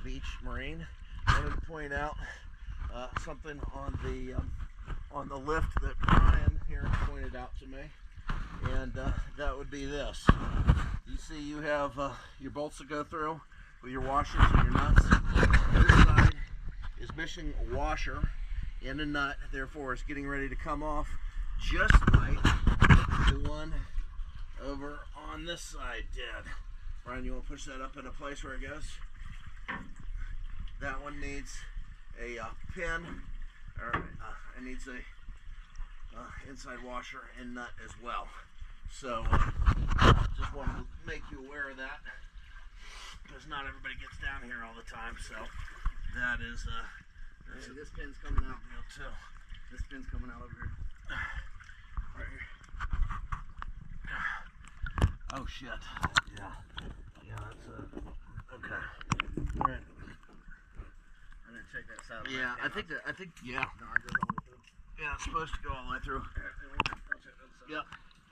Beach Marine. I wanted to point out something on the lift that Brian here pointed out to me, and that would be this. You see, you have your bolts to go through with your washers and your nuts. This side is missing a washer and a nut, therefore it's getting ready to come off, just like the one over on this side did. Brian, you want to push that up in a place where it goes? That one needs a pin, or it needs a inside washer and nut as well. So just wanted to make you aware of that, because not everybody gets down here all the time. So that is hey, this pin's coming out too. This pin's coming out over here. Right here. Oh shit. Yeah, that's okay. All right. I'm gonna check that side. Yeah, I think yeah. No, it goes all the way through. Yeah, it's supposed to go all the way through. I'll check the other side. Yep.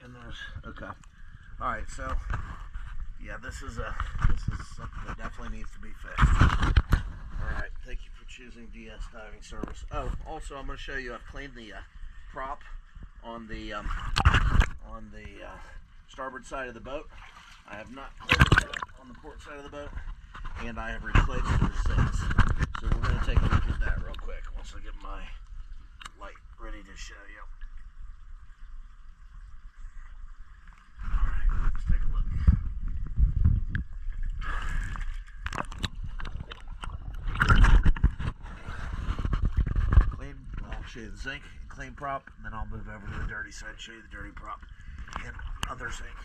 And there's okay. All right, so yeah, this is something that definitely needs to be fixed. All right, thank you for choosing DS Diving Service. Oh, also I'm going to show you. I've cleaned the prop on the starboard side of the boat. I have not cleaned the prop on the port side of the boat, and I have replaced the sinks. So we're going to take a look at that real quick once I get my light ready to show you. Alright, let's take a look. Clean, I'll show you the zinc, clean prop, and then I'll move over to the dirty side, show you the dirty prop and other zinc.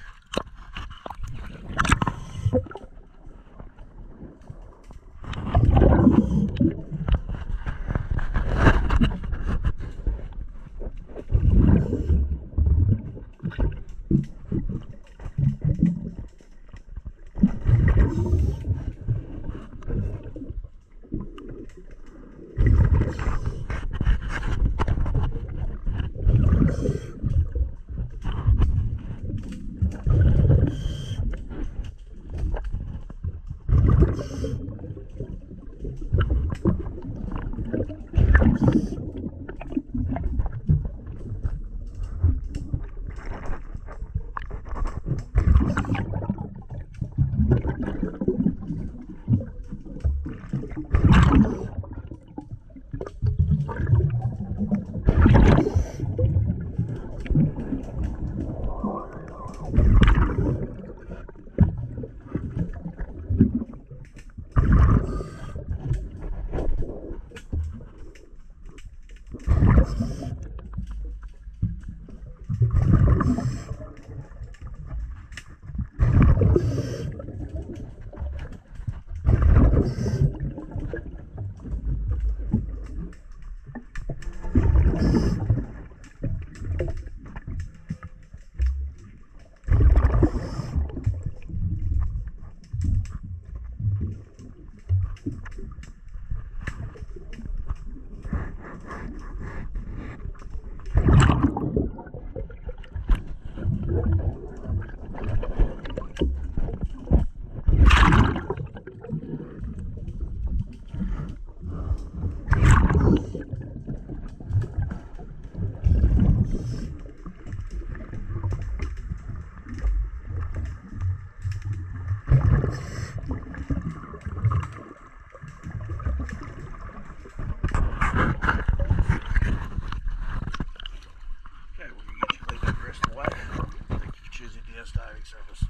Thank you for choosing DS Diving Service.